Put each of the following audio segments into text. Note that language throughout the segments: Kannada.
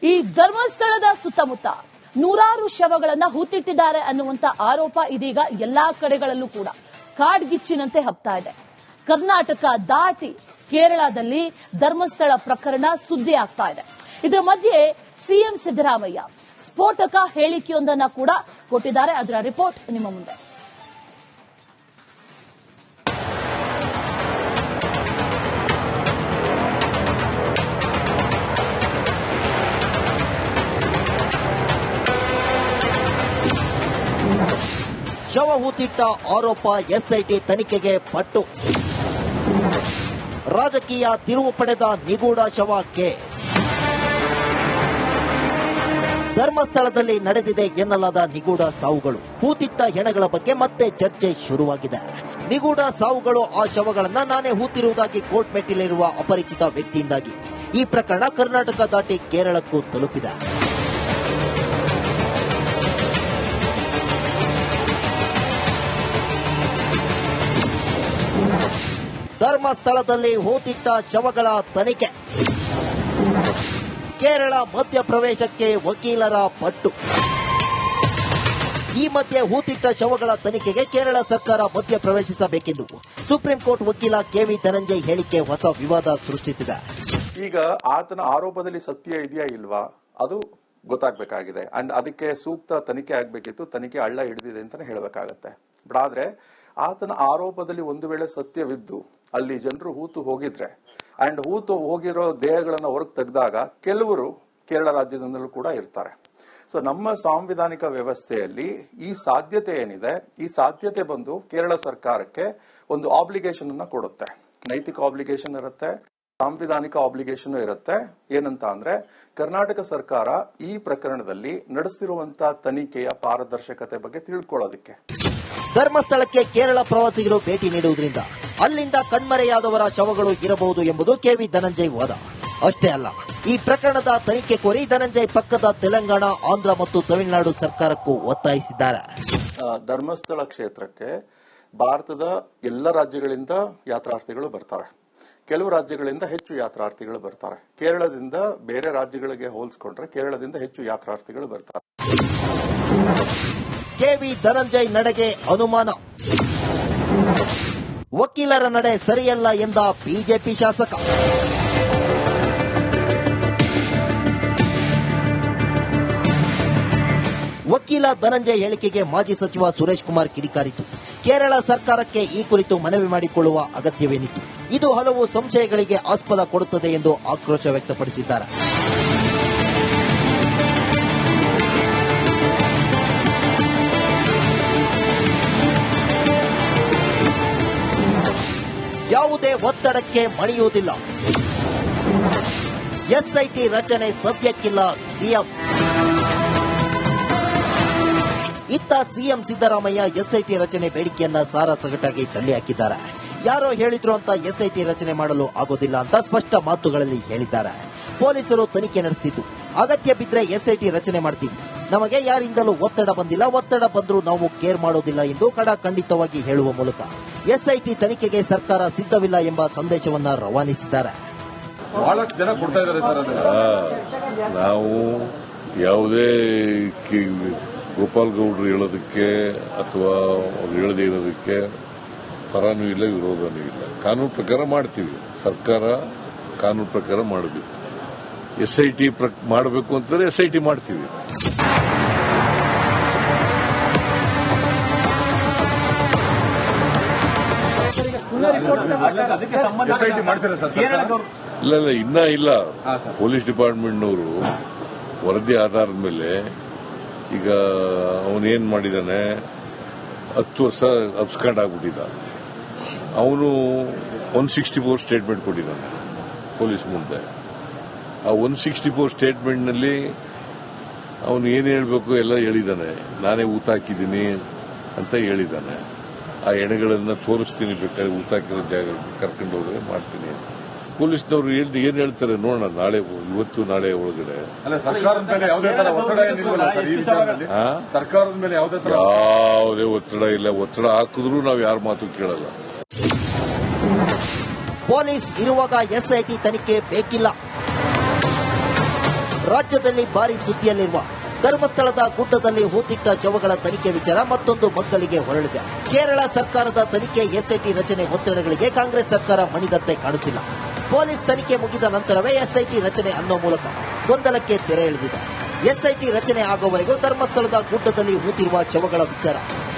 ಈ ಧರ್ಮಸ್ಥಳದ ಸುತ್ತಮುತ್ತ ನೂರಾರು ಶವಗಳನ್ನ ಹೂತಿಟ್ಟಿದ್ದಾರೆ ಅನ್ನುವಂತ ಆರೋಪ ಇದೀಗ ಎಲ್ಲಾ ಕಡೆಗಳಲ್ಲೂ ಕೂಡ ಕಾಡ್ಗಿಚ್ಚಿನಂತೆ ಹಬ್ತಾ ಇದೆ. ಕರ್ನಾಟಕ ದಾಟಿ ಕೇರಳದಲ್ಲಿ ಧರ್ಮಸ್ಥಳ ಪ್ರಕರಣ ಸುದ್ದಿ ಆಗ್ತಾ ಇದೆ. ಇದರ ಮಧ್ಯೆ ಸಿಎಂ ಸಿದ್ದರಾಮಯ್ಯ ಸ್ಫೋಟಕ ಹೇಳಿಕೆಯೊಂದನ್ನು ಕೂಡ ಕೊಟ್ಟಿದ್ದಾರೆ. ಅದರ ರಿಪೋರ್ಟ್ ನಿಮ್ಮ ಮುಂದೆ. ಶವ ಹೂತಿಟ್ಟ ಆರೋಪ ಎಸ್ಐಟಿ ತನಿಖೆಗೆ ಪಟ್ಟು. ರಾಜಕೀಯ ತಿರುವು ಪಡೆದ ನಿಗೂಢ ಶವ ಕೇಸ್. ಧರ್ಮಸ್ಥಳದಲ್ಲಿ ನಡೆದಿದೆ ಎನ್ನಲಾದ ನಿಗೂಢ ಸಾವುಗಳು. ಹೂತಿಟ್ಟ ಹೆಣಗಳ ಬಗ್ಗೆ ಮತ್ತೆ ಚರ್ಚೆ ಶುರುವಾಗಿದೆ. ನಿಗೂಢ ಸಾವುಗಳು ಆ ಶವಗಳನ್ನ ನಾನೇ ಹೂತಿರುವುದಾಗಿ ಕೋರ್ಟ್ ಮೆಟ್ಟಿಲಿರುವ ಅಪರಿಚಿತ ವ್ಯಕ್ತಿಯಿಂದಾಗಿ ಈ ಪ್ರಕರಣ ಕರ್ನಾಟಕ ದಾಟಿ ಕೇರಳಕ್ಕೂ ತಲುಪಿದೆ. ಧರ್ಮಸ್ಥಳದಲ್ಲಿ ಹೂತಿಟ್ಟ ಶವಗಳ ತನಿಖೆ. ಕೇರಳ ಮಧ್ಯಪ್ರವೇಶಕ್ಕೆ ವಕೀಲರ ಪಟ್ಟು. ಈ ಮಧ್ಯೆ ಹೂತಿಟ್ಟ ಶವಗಳ ತನಿಖೆಗೆ ಕೇರಳ ಸರ್ಕಾರ ಮಧ್ಯಪ್ರವೇಶಿಸಬೇಕೆಂದು ಸುಪ್ರೀಂ ಕೋರ್ಟ್ ವಕೀಲ ಕೆವಿ ಧನಂಜಯ್ ಹೇಳಿಕೆ ಹೊಸ ವಿವಾದ ಸೃಷ್ಟಿಸಿದೆ. ಈಗ ಆತನ ಆರೋಪದಲ್ಲಿ ಸತ್ಯ ಇದೆಯಾ ಇಲ್ವಾ ಅದು ಗೊತ್ತಾಗಬೇಕಾಗಿದೆ. ಅಂಡ್ ಅದಕ್ಕೆ ಸೂಕ್ತ ತನಿಖೆ ಆಗಬೇಕಿತ್ತು. ತನಿಖೆ ಹಳ್ಳ ಹಿಡಿದಿದೆ ಅಂತಾನೆ ಹೇಳಬೇಕಾಗತ್ತೆ. ಬಟ್ ಆದ್ರೆ ಆತನ ಆರೋಪದಲ್ಲಿ ಒಂದು ವೇಳೆ ಸತ್ಯವಿದ್ದು ಅಲ್ಲಿ ಜನರು ಹೂತು ಹೋಗಿದ್ರೆ ಅಂಡ್ ಹೂತು ಹೋಗಿರೋ ದೇಹಗಳನ್ನ ಹೊರಗೆ ತೆಗೆದಾಗ ಕೆಲವರು ಕೇರಳ ರಾಜ್ಯದಿಂದಲೂ ಕೂಡ ಇರ್ತಾರೆ. ಸೊ ನಮ್ಮ ಸಾಂವಿಧಾನಿಕ ವ್ಯವಸ್ಥೆಯಲ್ಲಿ ಈ ಸಾಧ್ಯತೆ ಏನಿದೆ, ಈ ಸಾಧ್ಯತೆ ಬಂದು ಕೇರಳ ಸರ್ಕಾರಕ್ಕೆ ಒಂದು ಆಬ್ಲಿಗೇಷನ್ ಅನ್ನ ಕೊಡುತ್ತೆ. ನೈತಿಕ ಆಬ್ಲಿಗೇಷನ್ ಇರುತ್ತೆ, ಸಾಂವಿಧಾನಿಕ ಆಬ್ಲಿಗೇಷನ್ ಇರುತ್ತೆ. ಏನಂತ ಅಂದ್ರೆ ಕರ್ನಾಟಕ ಸರ್ಕಾರ ಈ ಪ್ರಕರಣದಲ್ಲಿ ನಡೆಸಿರುವಂತಹ ತನಿಖೆಯ ಪಾರದರ್ಶಕತೆ ಬಗ್ಗೆ ತಿಳ್ಕೊಳ್ಳೋದಕ್ಕೆ. ಧರ್ಮಸ್ಥಳಕ್ಕೆ ಕೇರಳ ಪ್ರವಾಸಿಗರು ಭೇಟಿ ನೀಡುವುದರಿಂದ ಅಲ್ಲಿಂದ ಕಣ್ಮರೆಯಾದವರ ಶವಗಳು ಇರಬಹುದು ಎಂಬುದು ಕೆವಿ ಧನಂಜಯ್ ವಾದ. ಅಷ್ಟೇ ಅಲ್ಲ, ಈ ಪ್ರಕರಣದ ತನಿಖೆ ಕೋರಿ ಧನಂಜಯ್ ಪಕ್ಕದ ತೆಲಂಗಾಣ, ಆಂಧ್ರ ಮತ್ತು ತಮಿಳುನಾಡು ಸರ್ಕಾರಕ್ಕೂ ಒತ್ತಾಯಿಸಿದ್ದಾರೆ. ಧರ್ಮಸ್ಥಳ ಕ್ಷೇತ್ರಕ್ಕೆ ಭಾರತದ ಎಲ್ಲ ರಾಜ್ಯಗಳಿಂದ ಯಾತ್ರಾರ್ಥಿಗಳು ಬರ್ತಾರೆ. ಕೆಲವು ರಾಜ್ಯಗಳಿಂದ ಹೆಚ್ಚು ಯಾತ್ರಾರ್ಥಿಗಳು ಬರ್ತಾರೆ. ಕೇರಳದಿಂದ ಬೇರೆ ರಾಜ್ಯಗಳಿಗೆ ಹೋಲಿಸಿಕೊಂಡ್ರೆ ಕೇರಳದಿಂದ ಹೆಚ್ಚು ಯಾತ್ರಾರ್ಥಿಗಳು ಬರ್ತಾರೆ. ಕೆವಿ ಧನಂಜಯ್ ನಡೆಗೆ ಅನುಮಾನ. ವಕೀಲರ ನಡೆ ಸರಿಯಲ್ಲ ಎಂದ ಬಿಜೆಪಿ ಶಾಸಕ. ವಕೀಲ ಧನಂಜಯ್ ಹೇಳಿಕೆಗೆ ಮಾಜಿ ಸಚಿವ ಸುರೇಶ್ ಕುಮಾರ್ ಕಿಡಿಕಾರಿತು. ಕೇರಳ ಸರ್ಕಾರಕ್ಕೆ ಈ ಕುರಿತು ಮನವಿ ಮಾಡಿಕೊಳ್ಳುವ ಅಗತ್ಯವೇನಿತ್ತು? ಇದು ಹಲವು ಸಂಶಯಗಳಿಗೆ ಆಸ್ಪದ ಕೊಡುತ್ತದೆ ಎಂದು ಆಕ್ರೋಶ ವ್ಯಕ್ತಪಡಿಸಿದ್ದಾರೆ. ಯಾವುದೇ ಒತ್ತಡಕ್ಕೆ ಮಣಿಯುವುದಿಲ್ಲ. ಎಸ್ಐಟಿ ರಚನೆ ಸದ್ಯಕ್ಕಿಲ್ಲ ಸಿಎಂ. ಇತ್ತ ಸಿಎಂ ಸಿದ್ದರಾಮಯ್ಯ ಎಸ್ಐಟಿ ರಚನೆ ಬೇಡಿಕೆಯನ್ನ ಸಾರಾಸಗಟಾಗಿ ತಳ್ಳಿ ಹಾಕಿದ್ದಾರೆ. ಯಾರೋ ಹೇಳಿದ್ರು ಅಂತ ಎಸ್ಐಟಿ ರಚನೆ ಮಾಡಲು ಆಗೋದಿಲ್ಲ ಅಂತ ಸ್ಪಷ್ಟ ಮಾತುಗಳಲ್ಲಿ ಹೇಳಿದ್ದಾರೆ. ಪೊಲೀಸರು ತನಿಖೆ ನಡೆಸುತ್ತಿದ್ದು ಅಗತ್ಯ ಬಿದ್ದರೆ ಎಸ್ಐಟಿ ರಚನೆ ಮಾಡ್ತೀವಿ. ನಮಗೆ ಯಾರಿಂದಲೂ ಒತ್ತಡ ಬಂದಿಲ್ಲ. ಒತ್ತಡ ಬಂದರೂ ನಾವು ಕೇರ್ ಮಾಡೋದಿಲ್ಲ ಎಂದು ಖಂಡಿತವಾಗಿ ಹೇಳುವ ಮೂಲಕ ಎಸ್ಐಟಿ ತನಿಖೆಗೆ ಸರ್ಕಾರ ಸಿದ್ಧವಿಲ್ಲ ಎಂಬ ಸಂದೇಶವನ್ನ ರವಾನಿಸಿದ್ದಾರೆ. ಬಹಳಷ್ಟು ಜನ ಕೊಡ್ತಾ ಇದ್ದಾರೆ ಸರ್. ನಾವು ಯಾವುದೇ ಗೋಪಾಲ್ ಗೌಡ್ರು ಹೇಳೋದಕ್ಕೆ ಅಥವಾ ಅವ್ರು ಹೇಳದೇ ಇರೋದಕ್ಕೆ ಪರನೂ ಇಲ್ಲ, ವಿರೋಧನೂ ಇಲ್ಲ. ಕಾನೂನು ಪ್ರಕಾರ ಮಾಡ್ತೀವಿ. ಸರ್ಕಾರ ಕಾನೂನು ಪ್ರಕಾರ ಮಾಡಬೇಕು. ಎಸ್ಐಟಿ ಮಾಡಬೇಕು ಅಂತಂದ್ರೆ ಎಸ್ಐಟಿ ಮಾಡ್ತೀವಿ. ಇಲ್ಲ ಇನ್ನ ಇಲ್ಲ. ಪೊಲೀಸ್ ಡಿಪಾರ್ಟ್ಮೆಂಟ್ನವರು ವರದಿ ಆಧಾರದ ಮೇಲೆ ಈಗ ಅವನೇನ್ ಮಾಡಿದಾನೆ, 10 ವರ್ಷ ಅಬ್ಸ್ಕಾಂಡ್ ಆಗ್ಬಿಟ್ಟಿದ್ದಾನೆ. ಅವನು 164 ಸ್ಟೇಟ್ಮೆಂಟ್ ಕೊಟ್ಟಿದ್ದಾನೆ ಪೊಲೀಸ್ ಮುಂದೆ. ಆ 164 ಸ್ಟೇಟ್ಮೆಂಟ್ನಲ್ಲಿ ಅವನು ಏನ್ ಹೇಳಬೇಕು ಎಲ್ಲ ಹೇಳಿದ್ದಾನೆ. ನಾನೇ ಊತ ಹಾಕಿದ್ದೀನಿ ಅಂತ ಹೇಳಿದ್ದಾನೆ. ಆ ಎಣೆಗಳನ್ನ ತೋರಿಸ್ತೀನಿ, ಬೇಕಾದ್ರೆ ಊತ ಹಾಕಿರೋ ಜಾಗ ಕರ್ಕೊಂಡು ಹೋದ್ರೆ ಮಾಡ್ತೀನಿ ಅಂತ. ಪೊಲೀಸ್ನವರು ಏನ್ ಹೇಳ್ತಾರೆ ನೋಡೋಣ. ನಾಳೆ, ಇವತ್ತು ನಾಳೆ ಒಳಗಡೆ ಸರ್ಕಾರದ ಮೇಲೆ ಯಾವುದೇ ಒತ್ತಡ ಇಲ್ಲ. ಒತ್ತಡ ಹಾಕಿದ್ರು ನಾವು ಯಾರ ಮಾತು ಕೇಳಲ್ಲ. ಪೊಲೀಸ್ ಇರುವಾಗ ಎಸ್ಐಟಿ ತನಿಖೆ ಬೇಕಿಲ್ಲ. ರಾಜ್ಯದಲ್ಲಿ ಭಾರಿ ಸುದ್ದಿಯಲ್ಲಿರುವ ಧರ್ಮಸ್ಥಳದ ಗುಡ್ಡದಲ್ಲಿ ಹೂತಿಟ್ಟ ಶವಗಳ ತನಿಖೆ ವಿಚಾರ ಮತ್ತೊಂದು ಮಗ್ಗಲಿಗೆ ಹೊರಳಿದೆ. ಕೇರಳ ಸರ್ಕಾರದ ತನಿಖೆ ಎಸ್ಐಟಿ ರಚನೆ ಒತ್ತಡಗಳಿಗೆ ಕಾಂಗ್ರೆಸ್ ಸರ್ಕಾರ ಮಣಿದಂತೆ ಕಾಣುತ್ತಿಲ್ಲ. ಪೊಲೀಸ್ ತನಿಖೆ ಮುಗಿದ ನಂತರವೇ ಎಸ್ಐಟಿ ರಚನೆ ಅನ್ನೋ ಮೂಲಕ ಗೊಂದಲಕ್ಕೆ ತೆರೆ ಎಳೆದಿದೆ. ಎಸ್ಐಟಿ ರಚನೆ ಆಗುವವರೆಗೂ ಧರ್ಮಸ್ಥಳದ ಗುಡ್ಡದಲ್ಲಿ ಹೂತಿರುವ ಶವಗಳ ವಿಚಾರ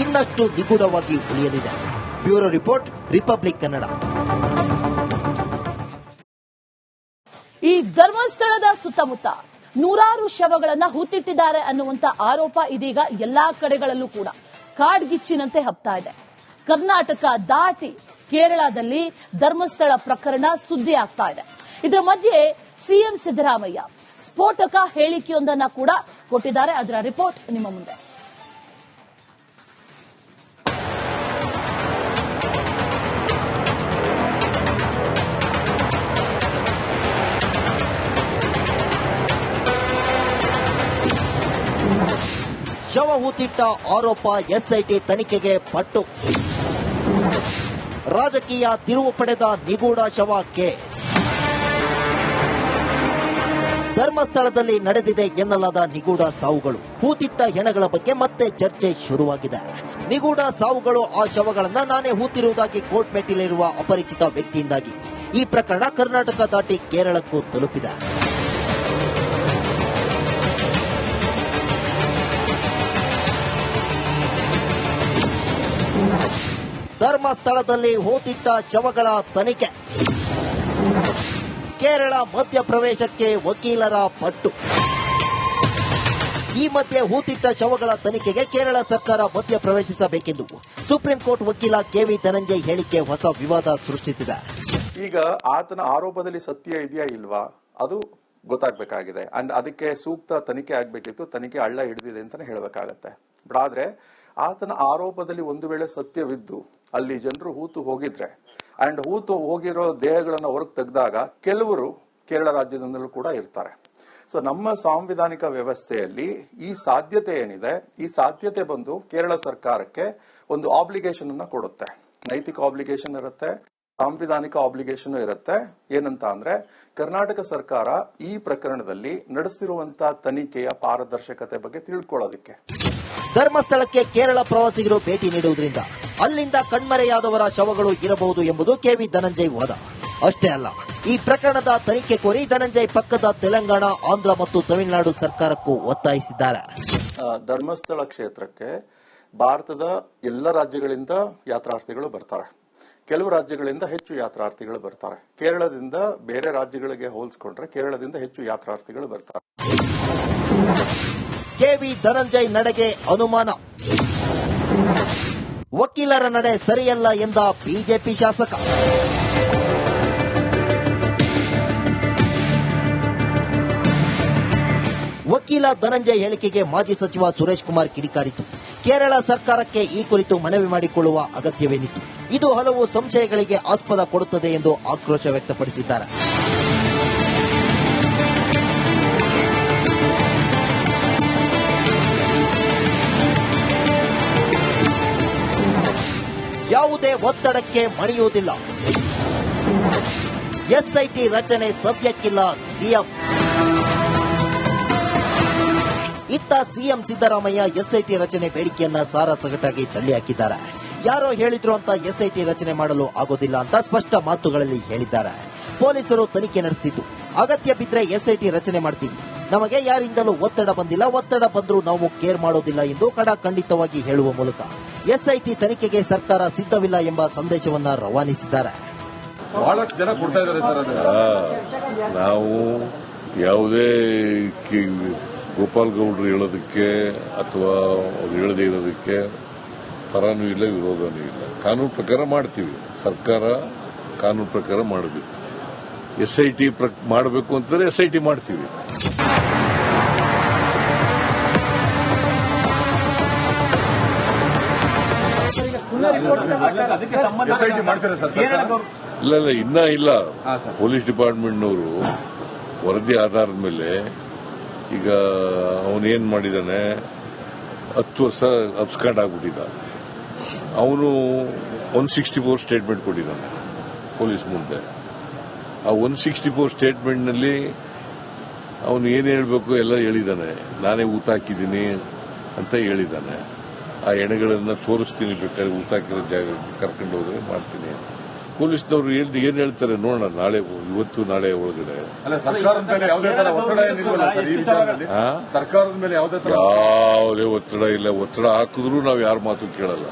ಇನ್ನಷ್ಟು ನಿಗೂಢವಾಗಿ ಉಳಿಯಲಿದೆ. Bureau report, republic Kannada. ಈ ಧರ್ಮಸ್ಥಳದ ಸುತ್ತಮುತ್ತ ನೂರಾರು ಶವಗಳನ್ನ ಹೂತಿಟ್ಟಿದ್ದಾರೆ ಅನ್ನುವಂತ ಆರೋಪ ಇದೀಗ ಎಲ್ಲಾ ಕಡೆಗಳಲ್ಲೂ ಕೂಡ ಕಾಡ್ಗಿಚ್ಚಿನಂತೆ ಹಬ್ತಾ ಇದೆ. ಕರ್ನಾಟಕ ದಾಟಿ ಕೇರಳದಲ್ಲಿ ಧರ್ಮಸ್ಥಳ ಪ್ರಕರಣ ಸುದ್ದಿ ಆಗ್ತಾ ಇದೆ. ಇದರ ಮಧ್ಯೆ ಸಿಎಂ ಸಿದ್ದರಾಮಯ್ಯ ಸ್ಫೋಟಕ ಹೇಳಿಕೆಯೊಂದನ್ನ ಕೂಡ ಕೊಟ್ಟಿದ್ದಾರೆ. ಅದರ ರಿಪೋರ್ಟ್ ನಿಮ್ಮ ಮುಂದೆ. ಶವ ಹೂತಿಟ್ಟ ಆರೋಪ ಎಸ್ಐಟಿ ತನಿಖೆಗೆ ಪಟ್ಟು. ರಾಜಕೀಯ ತಿರುವು ಪಡೆದ ನಿಗೂಢ ಶವ ಕೇಸ್. ಧರ್ಮಸ್ಥಳದಲ್ಲಿ ನಡೆದಿದೆ ಎನ್ನಲಾದ ನಿಗೂಢ ಸಾವುಗಳು, ಹೂತಿಟ್ಟ ಹೆಣಗಳ ಬಗ್ಗೆ ಮತ್ತೆ ಚರ್ಚೆ ಶುರುವಾಗಿದೆ. ನಿಗೂಢ ಸಾವುಗಳು, ಆ ಶವಗಳನ್ನ ನಾನೇ ಹೂತಿರುವುದಾಗಿ ಕೋರ್ಟ್ ಮೆಟ್ಟಿಲಿರುವ ಅಪರಿಚಿತ ವ್ಯಕ್ತಿಯಿಂದಾಗಿ ಈ ಪ್ರಕರಣ ಕರ್ನಾಟಕ ದಾಟಿ ಕೇರಳಕ್ಕೂ ತಲುಪಿದೆ. ಧರ್ಮಸ್ಥಳದಲ್ಲಿ ಹೂತಿಟ್ಟ ಶವಗಳ ತನಿಖೆ. ಕೇರಳ ಮಧ್ಯಪ್ರವೇಶಕ್ಕೆ ವಕೀಲರ ಪಟ್ಟು. ಈ ಮಧ್ಯೆ ಹೂತಿಟ್ಟ ಶವಗಳ ತನಿಖೆಗೆ ಕೇರಳ ಸರ್ಕಾರ ಮಧ್ಯಪ್ರವೇಶಿಸಬೇಕೆಂದು ಸುಪ್ರೀಂ ಕೋರ್ಟ್ ವಕೀಲ ಕೆವಿ ಧನಂಜಯ್ ಹೇಳಿಕೆ ಹೊಸ ವಿವಾದ ಸೃಷ್ಟಿಸಿದೆ. ಈಗ ಆತನ ಆರೋಪದಲ್ಲಿ ಸತ್ಯ ಇದೆಯಾ ಇಲ್ವಾ ಅದು ಗೊತ್ತಾಗಬೇಕಾಗಿದೆ. ಅಂಡ್ ಅದಕ್ಕೆ ಸೂಕ್ತ ತನಿಖೆ ಆಗಬೇಕಿತ್ತು. ತನಿಖೆ ಹಳ್ಳ ಹಿಡಿದಿದೆ ಅಂತಾನೆ ಹೇಳಬೇಕಾಗತ್ತೆ. ಬಟ್ ಆದ್ರೆ ಆತನ ಆರೋಪದಲ್ಲಿ ಒಂದು ವೇಳೆ ಸತ್ಯವಿದ್ದು ಅಲ್ಲಿ ಜನರು ಹೂತು ಹೋಗಿದ್ರೆ ಅಂಡ್ ಹೂತು ಹೋಗಿರೋ ದೇಹಗಳನ್ನು ಹೊರಗೆ ತೆಗೆದಾಗ ಕೆಲವರು ಕೇರಳ ರಾಜ್ಯದಿಂದಲೂ ಕೂಡ ಇರ್ತಾರೆ. ಸೊ ನಮ್ಮ ಸಾಂವಿಧಾನಿಕ ವ್ಯವಸ್ಥೆಯಲ್ಲಿ ಈ ಸಾಧ್ಯತೆ ಏನಿದೆ, ಈ ಸಾಧ್ಯತೆ ಬಂದು ಕೇರಳ ಸರ್ಕಾರಕ್ಕೆ ಒಂದು ಆಬ್ಲಿಗೇಷನ್ ಅನ್ನ ಕೊಡುತ್ತೆ. ನೈತಿಕ ಆಬ್ಲಿಗೇಷನ್ ಇರುತ್ತೆ, ಸಾಂವಿಧಾನಿಕ ಆಬ್ಲಿಗೇಷನ್ ಇರುತ್ತೆ. ಏನಂತ ಅಂದ್ರೆ ಕರ್ನಾಟಕ ಸರ್ಕಾರ ಈ ಪ್ರಕರಣದಲ್ಲಿ ನಡೆಸಿರುವಂತಹ ತನಿಖೆಯ ಪಾರದರ್ಶಕತೆ ಬಗ್ಗೆ ತಿಳ್ಕೊಳ್ಳೋದಕ್ಕೆ. ಧರ್ಮಸ್ಥಳಕ್ಕೆ ಕೇರಳ ಪ್ರವಾಸಿಗರು ಭೇಟಿ ನೀಡುವುದರಿಂದ ಅಲ್ಲಿಂದ ಕಣ್ಮರೆಯಾದವರ ಶವಗಳು ಇರಬಹುದು ಎಂಬುದು ಕೆವಿ ಧನಂಜಯ್ ವಾದ. ಅಷ್ಟೇ ಅಲ್ಲ, ಈ ಪ್ರಕರಣದ ತನಿಖೆ ಕೋರಿ ಧನಂಜಯ್ ಪಕ್ಕದ ತೆಲಂಗಾಣ, ಆಂಧ್ರ ಮತ್ತು ತಮಿಳುನಾಡು ಸರ್ಕಾರಕ್ಕೂ ಒತ್ತಾಯಿಸಿದ್ದಾರೆ. ಧರ್ಮಸ್ಥಳ ಕ್ಷೇತ್ರಕ್ಕೆ ಭಾರತದ ಎಲ್ಲ ರಾಜ್ಯಗಳಿಂದ ಯಾತ್ರಾರ್ಥಿಗಳು ಬರ್ತಾರೆ. ಕೆಲವು ರಾಜ್ಯಗಳಿಂದ ಹೆಚ್ಚು ಯಾತ್ರಾರ್ಥಿಗಳು ಬರ್ತಾರೆ. ಕೇರಳದಿಂದ ಬೇರೆ ರಾಜ್ಯಗಳಿಗೆ ಹೋಲಿಸಿಕೊಂಡ್ರೆ ಕೇರಳದಿಂದ ಹೆಚ್ಚು ಯಾತ್ರಾರ್ಥಿಗಳು ಬರ್ತಾರೆ. ಕೆವಿ ಧನಂಜಯ್ ನಡೆಗೆ ಅನುಮಾನ. ವಕೀಲರ ನಡೆ ಸರಿಯಲ್ಲ ಎಂದ ಬಿಜೆಪಿ ಶಾಸಕ. ವಕೀಲ ಧನಂಜಯ್ ಹೇಳಿಕೆಗೆ ಮಾಜಿ ಸಚಿವ ಸುರೇಶ್ ಕುಮಾರ್ ಕಿಡಿಕಾರಿತು. ಕೇರಳ ಸರ್ಕಾರಕ್ಕೆ ಈ ಕುರಿತು ಮನವಿ ಮಾಡಿಕೊಳ್ಳುವ ಅಗತ್ಯವೇನಿತ್ತು? ಇದು ಹಲವು ಸಂಶಯಗಳಿಗೆ ಆಸ್ಪದ ಕೊಡುತ್ತದೆ ಎಂದು ಆಕ್ರೋಶ ವ್ಯಕ್ತಪಡಿಸಿದ್ದಾರೆ. ಯಾವುದೇ ಒತ್ತಡಕ್ಕೆ ಮಣಿಯುವುದಿಲ್ಲ. ಎಸ್ಐಟಿ ರಚನೆ ಸದ್ಯಕ್ಕಿಲ್ಲ ಸಿಎಂ. ಇತ್ತ ಸಿಎಂ ಸಿದ್ದರಾಮಯ್ಯ ಎಸ್ಐಟಿ ರಚನೆ ಬೇಡಿಕೆಯನ್ನ ಸಾರಾಸಗಟಾಗಿ ತಳ್ಳಿಹಾಕಿದ್ದಾರೆ. ಯಾರೋ ಹೇಳಿದ್ರು ಅಂತ ಎಸ್ಐಟಿ ರಚನೆ ಮಾಡಲು ಆಗೋದಿಲ್ಲ ಅಂತ ಸ್ಪಷ್ಟ ಮಾತುಗಳಲ್ಲಿ ಹೇಳಿದ್ದಾರೆ. ಪೊಲೀಸರು ತನಿಖೆ ನಡೆಸುತ್ತಿದ್ದು ಅಗತ್ಯ ಬಿದ್ದರೆ ಎಸ್ಐಟಿ ರಚನೆ ಮಾಡ್ತೀವಿ, ನಮಗೆ ಯಾರಿಂದಲೂ ಒತ್ತಡ ಬಂದಿಲ್ಲ, ಒತ್ತಡ ಬಂದರೂ ನಾವು ಕೇರ್ ಮಾಡೋದಿಲ್ಲ ಎಂದು ಖಡಾಖಂಡಿತವಾಗಿ ಹೇಳುವ ಮೂಲಕ ಎಸ್ಐಟಿ ತನಿಖೆಗೆ ಸರ್ಕಾರ ಸಿದ್ಧವಿಲ್ಲ ಎಂಬ ಸಂದೇಶವನ್ನ ರವಾನಿಸಿದ್ದಾರೆ. ಬಹಳಷ್ಟು ಜನ ಕೊಡ್ತಾ ಇದ್ದಾರೆ ಸರ್. ನಾವು ಯಾವುದೇ ಗೋಪಾಲ್ ಗೌಡ್ರು ಹೇಳೋದಕ್ಕೆ ಅಥವಾ ಅವ್ರು ಹೇಳದೇ ಇರೋದಕ್ಕೆ ಪರನೂ ಇಲ್ಲ, ವಿರೋಧನೂ ಇಲ್ಲ. ಕಾನೂನು ಪ್ರಕಾರ ಮಾಡ್ತೀವಿ. ಸರ್ಕಾರ ಕಾನೂನು ಪ್ರಕಾರ ಮಾಡಬೇಕು. ಎಸ್ಐಟಿ ಮಾಡಬೇಕು ಅಂತಂದ್ರೆ ಎಸ್ಐಟಿ ಮಾಡ್ತೀವಿ. ಇಲ್ಲ ಇನ್ನ ಇಲ್ಲ. ಪೊಲೀಸ್ ಡಿಪಾರ್ಟ್ಮೆಂಟ್ನವರು ವರದಿ ಆಧಾರದ ಮೇಲೆ ಈಗ ಅವನೇನ್ ಮಾಡಿದಾನೆ, 10 ವರ್ಷ ಅಬ್ಸ್ಕಾಂಡ್ ಆಗ್ಬಿಟ್ಟಿದ್ದ. ಅವನು 164 ಸ್ಟೇಟ್ಮೆಂಟ್ ಕೊಟ್ಟಿದ್ದಾನೆ ಪೊಲೀಸ್ ಮುಂದೆ. ಆ 164 ಸ್ಟೇಟ್ಮೆಂಟ್ನಲ್ಲಿ ಅವನು ಏನು ಹೇಳಬೇಕು ಎಲ್ಲ ಹೇಳಿದ್ದಾನೆ. ನಾನೇ ಊತ ಹಾಕಿದ್ದೀನಿ ಅಂತ ಹೇಳಿದ್ದಾನೆ. ಆ ಎಣೆಗಳನ್ನ ತೋರಿಸ್ತೀನಿ, ಬೇಕಾದ್ರೆ ಊತ ಹಾಕಿರೋ ಜಾಗ ಕರ್ಕೊಂಡು ಹೋದ್ರೆ ಮಾಡ್ತೀನಿ. ಪೊಲೀಸ್ನವರು ಏನ್ ಹೇಳ್ತಾರೆ ನೋಡೋಣ, ನಾಳೆ ಇವತ್ತು ನಾಳೆ ಒಳಗಡೆ. ಅಲ್ಲ, ಸರ್ಕಾರದ ಮೇಲೆ ಯಾವುದೇ ತರ ಒತ್ತಡ ಏನಿಲ್ವಲ್ಲ ಸರ್ ಈ ವಿಚಾರದಲ್ಲಿ? ಸರ್ಕಾರದ ಮೇಲೆ ಯಾವುದೇ ಒತ್ತಡ ಇಲ್ಲ. ಒತ್ತಡ ಹಾಕಿದ್ರು ನಾವು ಯಾರ ಮಾತು ಕೇಳಲ್ಲ.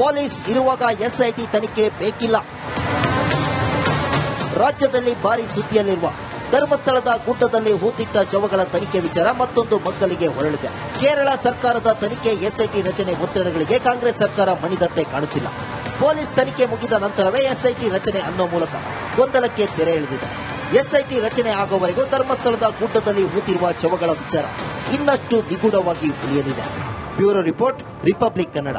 ಪೊಲೀಸ್ ಇರುವಾಗ ಎಸ್ಐಟಿ ತನಿಖೆ ಬೇಕಿಲ್ಲ. ರಾಜ್ಯದಲ್ಲಿ ಭಾರಿ ಸುದ್ದಿಯಲ್ಲಿರುವ ಧರ್ಮಸ್ಥಳದ ಗುಡ್ಡದಲ್ಲಿ ಹೂತಿಟ್ಟ ಶವಗಳ ತನಿಖೆ ವಿಚಾರ ಮತ್ತೊಂದು ಮಗ್ಗಲಿಗೆ ಹೊರಳಿದೆ. ಕೇರಳ ಸರ್ಕಾರದ ತನಿಖೆ ಎಸ್ಐಟಿ ರಚನೆ ಒತ್ತಡಗಳಿಗೆ ಕಾಂಗ್ರೆಸ್ ಸರ್ಕಾರ ಮಣಿದಂತೆ ಕಾಣುತ್ತಿಲ್ಲ. ಪೊಲೀಸ್ ತನಿಖೆ ಮುಗಿದ ನಂತರವೇ ಎಸ್ಐಟಿ ರಚನೆ ಅನ್ನೋ ಮೂಲಕ ಗೊಂದಲಕ್ಕೆ ತೆರೆ ಎಳೆದಿದೆ. ಎಸ್ಐಟಿ ರಚನೆ ಆಗುವವರೆಗೂ ಧರ್ಮಸ್ಥಳದ ಗುಡ್ಡದಲ್ಲಿ ಹೂತಿರುವ ಶವಗಳ ವಿಚಾರ ಇನ್ನಷ್ಟು ನಿಗೂಢವಾಗಿ ಉಳಿಯಲಿದೆ. Bureau report, republic Kannada.